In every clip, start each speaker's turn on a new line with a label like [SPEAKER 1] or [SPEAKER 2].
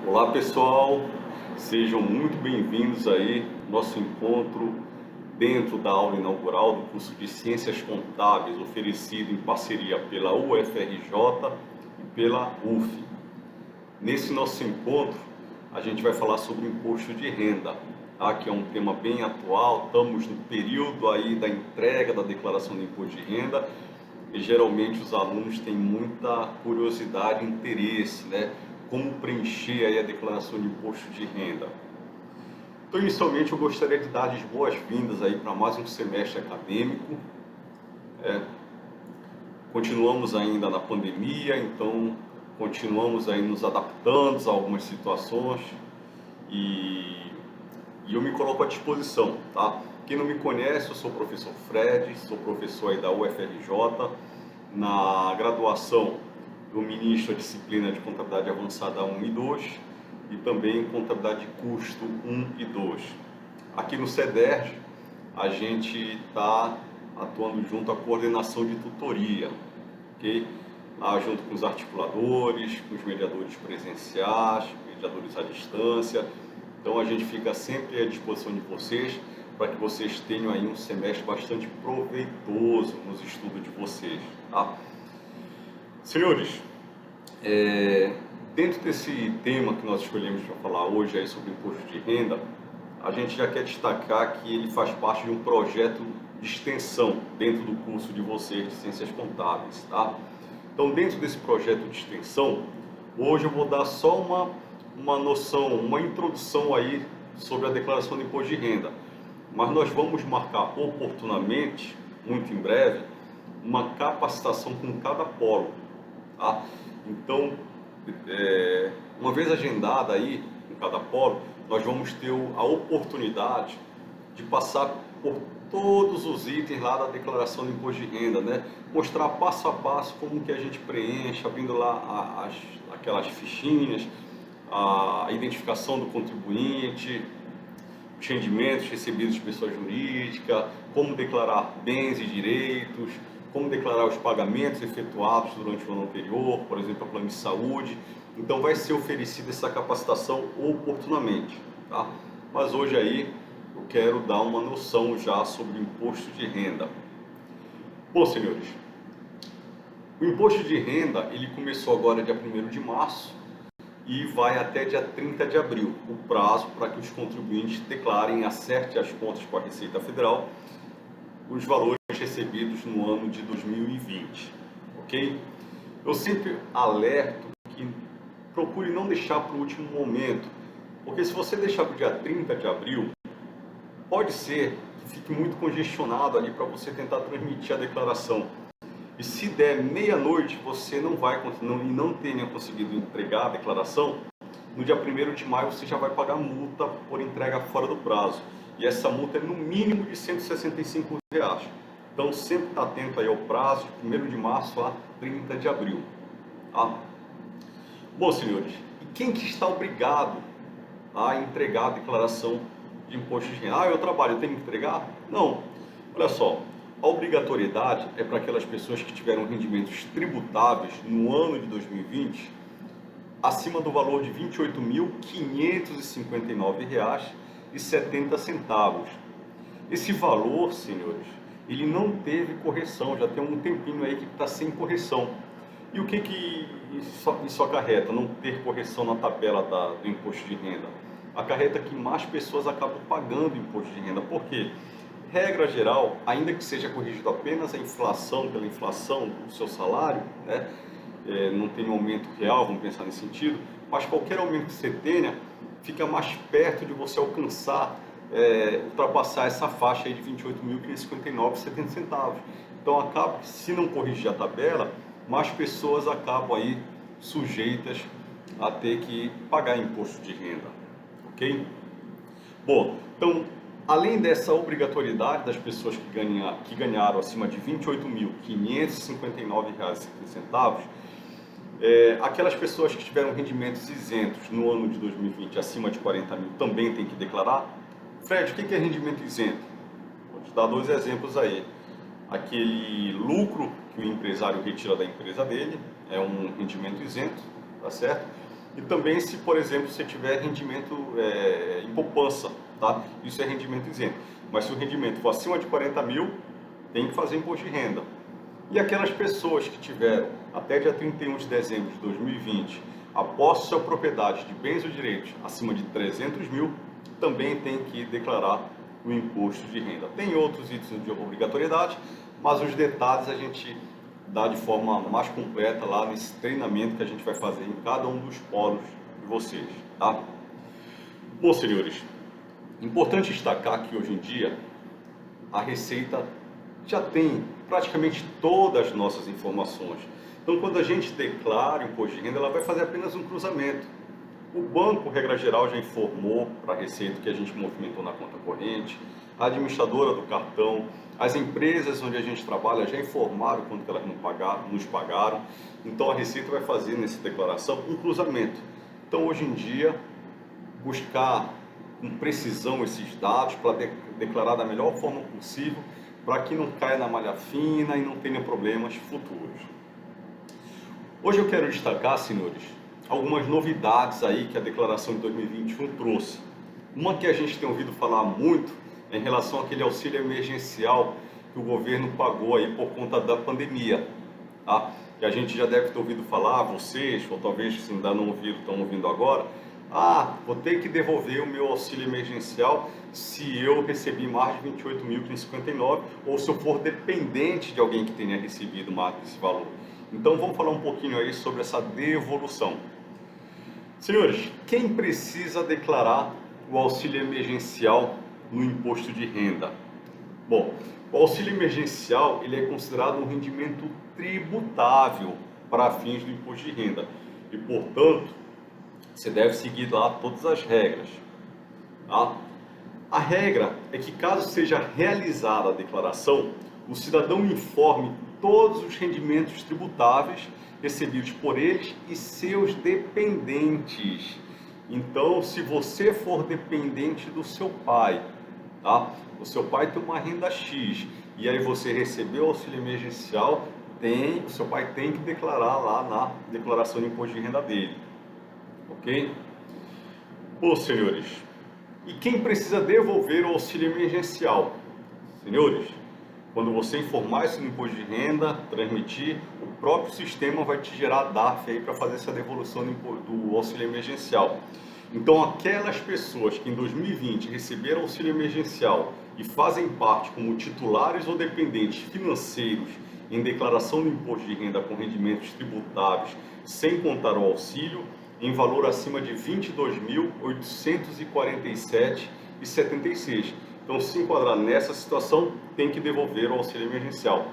[SPEAKER 1] Olá pessoal, sejam muito bem-vindos aí ao nosso encontro dentro da aula inaugural do curso de Ciências Contábeis oferecido em parceria pela UFRJ e pela UF. Nesse nosso encontro a gente vai falar sobre o imposto de renda, tá? Que é um tema bem atual. Estamos no período aí da entrega da declaração do imposto de renda e geralmente os alunos têm muita curiosidade e interesse, né? Como preencher aí a declaração de imposto de renda. Então, inicialmente, eu gostaria de dar as boas-vindas aí para mais um semestre acadêmico. Continuamos ainda na pandemia, então continuamos aí nos adaptando a algumas situações e eu me coloco à disposição, tá? Quem não me conhece, eu sou o professor Fred, sou professor aí da UFRJ, na graduação eu ministro a disciplina de Contabilidade Avançada 1 e 2 e também Contabilidade de Custo 1 e 2. Aqui no CEDERJ, a gente está atuando junto à coordenação de tutoria, ok? Lá junto com os articuladores, com os mediadores presenciais, mediadores à distância. Então a gente fica sempre à disposição de vocês para que vocês tenham aí um semestre bastante proveitoso nos estudos de vocês, tá? Senhores, dentro desse tema que nós escolhemos para falar hoje aí sobre imposto de renda, a gente já quer destacar que ele faz parte de um projeto de extensão dentro do curso de vocês de Ciências Contábeis, tá? Então, dentro desse projeto de extensão, hoje eu vou dar só uma noção, uma introdução aí sobre a declaração de imposto de renda, mas nós vamos marcar oportunamente, muito em breve, uma capacitação com cada polo. Tá? Então, uma vez agendada aí em cada polo, nós vamos ter a oportunidade de passar por todos os itens lá da declaração do imposto de renda, né? Mostrar passo a passo como que a gente preenche, abrindo lá aquelas fichinhas, a identificação do contribuinte, os rendimentos recebidos de pessoa jurídica, como declarar bens e direitos, como declarar os pagamentos efetuados durante o ano anterior, por exemplo, a plano de saúde. Então vai ser oferecida essa capacitação oportunamente, tá? Mas hoje aí eu quero dar uma noção já sobre o imposto de renda. Bom, senhores, o imposto de renda ele começou agora dia 1º de março e vai até dia 30 de abril, o prazo para que os contribuintes declarem, acertem as contas com a Receita Federal, os valores recebidos no ano de 2020, ok? Eu sempre alerto que procure não deixar para o último momento, porque se você deixar para o dia 30 de abril, pode ser que fique muito congestionado ali para você tentar transmitir a declaração. E se der meia-noite, você não tenha conseguido entregar a declaração, no dia 1º de maio você já vai pagar multa por entrega fora do prazo. E essa multa é no mínimo de R$ 165. Então sempre está atento aí ao prazo, de 1º de março a 30 de abril. Tá? Bom, senhores, e quem que está obrigado a entregar a declaração de imposto de renda? Eu trabalho, eu tenho que entregar? Não. Olha só, a obrigatoriedade é para aquelas pessoas que tiveram rendimentos tributáveis no ano de 2020 acima do valor de R$ 28.559,70. Esse valor, senhores, ele não teve correção, já tem um tempinho aí que está sem correção. E o que isso acarreta, não ter correção na tabela do imposto de renda? Acarreta que mais pessoas acabam pagando imposto de renda. Por quê? Regra geral, ainda que seja corrigido apenas a inflação pela inflação do seu salário, né? Não tem um aumento real, vamos pensar nesse sentido, mas qualquer aumento que você tenha, fica mais perto de você alcançar, ultrapassar essa faixa aí de R$ 28.559,70. Então acaba que, se não corrigir a tabela, mais pessoas acabam aí sujeitas a ter que pagar imposto de renda, ok? Bom, então, além dessa obrigatoriedade das pessoas que ganharam acima de R$ 28.559,70, aquelas pessoas que tiveram rendimentos isentos no ano de 2020 acima de 40 mil também tem que declarar. Fred, o que é rendimento isento? Vou te dar 2 exemplos aí. Aquele lucro que o empresário retira da empresa dele é um rendimento isento, tá certo? E também se, por exemplo, você tiver rendimento em poupança, tá? Isso é rendimento isento. Mas se o rendimento for acima de 40 mil, tem que fazer imposto de renda. E aquelas pessoas que tiveram até dia 31 de dezembro de 2020 a posse sua propriedade de bens ou direitos acima de 300 mil, também tem que declarar o imposto de renda. Tem outros itens de obrigatoriedade, mas os detalhes a gente dá de forma mais completa lá nesse treinamento que a gente vai fazer em cada um dos polos de vocês, tá? Bom, senhores, importante destacar que hoje em dia a Receita já tem praticamente todas as nossas informações. Então, quando a gente declara o imposto de renda, ela vai fazer apenas um cruzamento. O banco, regra geral, já informou para a Receita que a gente movimentou na conta corrente, a administradora do cartão, as empresas onde a gente trabalha já informaram quanto que elas nos pagaram. Então, a Receita vai fazer nessa declaração um cruzamento. Então, hoje em dia, buscar com precisão esses dados para declarar da melhor forma possível, para que não caia na malha fina e não tenha problemas futuros. Hoje eu quero destacar, senhores, algumas novidades aí que a declaração de 2021 trouxe. Uma que a gente tem ouvido falar muito é em relação àquele auxílio emergencial que o governo pagou aí por conta da pandemia, tá? Que a gente já deve ter ouvido falar, vocês, ou talvez se ainda não ouviram, estão ouvindo agora. Vou ter que devolver o meu auxílio emergencial se eu recebi mais de 28.559 ou se eu for dependente de alguém que tenha recebido mais desse valor. Então vamos falar um pouquinho aí sobre essa devolução. Senhores, quem precisa declarar o auxílio emergencial no imposto de renda? Bom, o auxílio emergencial ele é considerado um rendimento tributável para fins do imposto de renda e, portanto, você deve seguir lá todas as regras, tá? A regra é que, caso seja realizada a declaração, o cidadão informe todos os rendimentos tributáveis recebidos por eles e seus dependentes. Então, se você for dependente do seu pai, tá? O seu pai tem uma renda X e aí você recebeu o auxílio emergencial, o seu pai tem que declarar lá na declaração de imposto de renda dele. Ok? Bom, senhores, e quem precisa devolver o auxílio emergencial? Senhores, quando você informar isso no imposto de renda, transmitir, o próprio sistema vai te gerar DARF aí para fazer essa devolução do auxílio emergencial. Então, aquelas pessoas que em 2020 receberam auxílio emergencial e fazem parte como titulares ou dependentes financeiros em declaração do imposto de renda com rendimentos tributáveis, sem contar o auxílio, em valor acima de R$ 22.847,76. Então, se enquadrar nessa situação, tem que devolver o auxílio emergencial.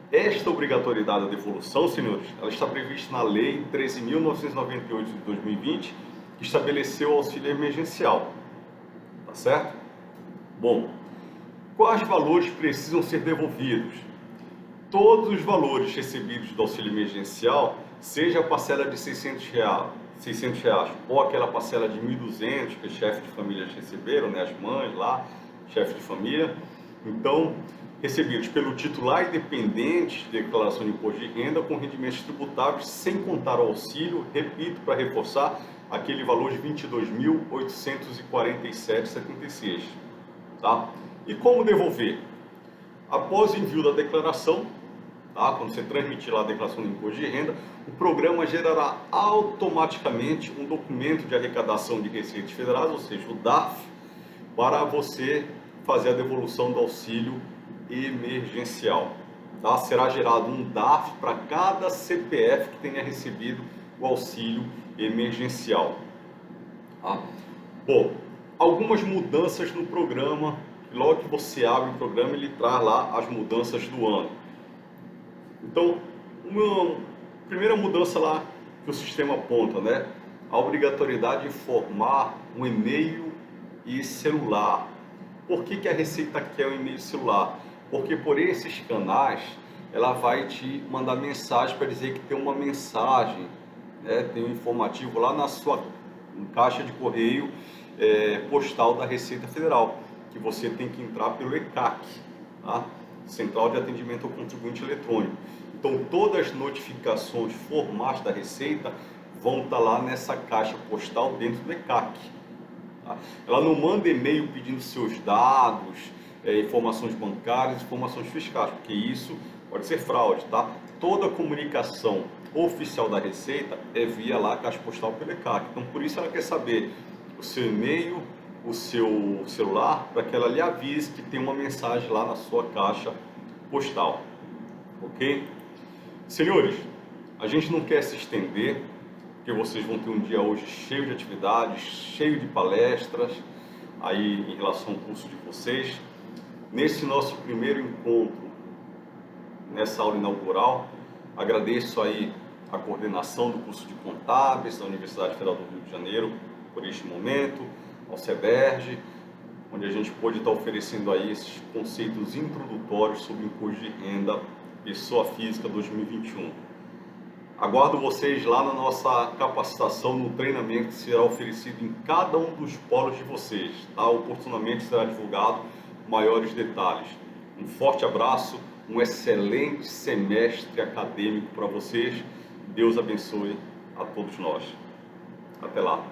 [SPEAKER 1] Esta obrigatoriedade da devolução, senhores, ela está prevista na Lei 13.998 de 2020, que estabeleceu o auxílio emergencial. Tá certo? Bom, quais valores precisam ser devolvidos? Todos os valores recebidos do auxílio emergencial, seja a parcela de R$ 600 ou aquela parcela de 1.200 que os chefes de família receberam, né, as mães lá, chefes de família, então recebidos pelo titular e dependente de declaração de imposto de renda com rendimentos tributáveis sem contar o auxílio, repito para reforçar, aquele valor de R$ 22.847,76, tá? E como devolver? Após o envio da declaração, tá? Quando você transmitir lá a declaração do imposto de renda, o programa gerará automaticamente um documento de arrecadação de receitas federais, ou seja, o DARF, para você fazer a devolução do auxílio emergencial. Tá? Será gerado um DARF para cada CPF que tenha recebido o auxílio emergencial. Tá? Bom, algumas mudanças no programa. Logo que você abre o programa, ele traz lá as mudanças do ano. Então, uma primeira mudança lá que o sistema aponta, né? A obrigatoriedade de informar um e-mail e celular. Por que a Receita quer um e-mail e celular? Porque por esses canais ela vai te mandar mensagem para dizer que tem uma mensagem, né? Tem um informativo lá na sua caixa de correio postal da Receita Federal, que você tem que entrar pelo ECAC, tá? Central de Atendimento ao Contribuinte Eletrônico. Então, todas as notificações formais da Receita vão estar lá nessa caixa postal dentro do ECAC. Tá? Ela não manda e-mail pedindo seus dados, informações bancárias, informações fiscais, porque isso pode ser fraude, tá? Toda a comunicação oficial da Receita é via lá a caixa postal pelo ECAC. Então, por isso ela quer saber o seu e-mail, o seu celular, para que ela lhe avise que tem uma mensagem lá na sua caixa postal, ok? Senhores, a gente não quer se estender, porque vocês vão ter um dia hoje cheio de atividades, cheio de palestras aí em relação ao curso de vocês. Nesse nosso primeiro encontro, nessa aula inaugural, agradeço aí a coordenação do curso de Contábeis da Universidade Federal do Rio de Janeiro por este momento, ao CEBERJ, onde a gente pôde estar oferecendo aí esses conceitos introdutórios sobre imposto de renda pessoa física 2021. Aguardo vocês lá na nossa capacitação, no treinamento que será oferecido em cada um dos polos de vocês, tá? Oportunamente será divulgado maiores detalhes. Um forte abraço, um excelente semestre acadêmico para vocês. Deus abençoe a todos nós. Até lá.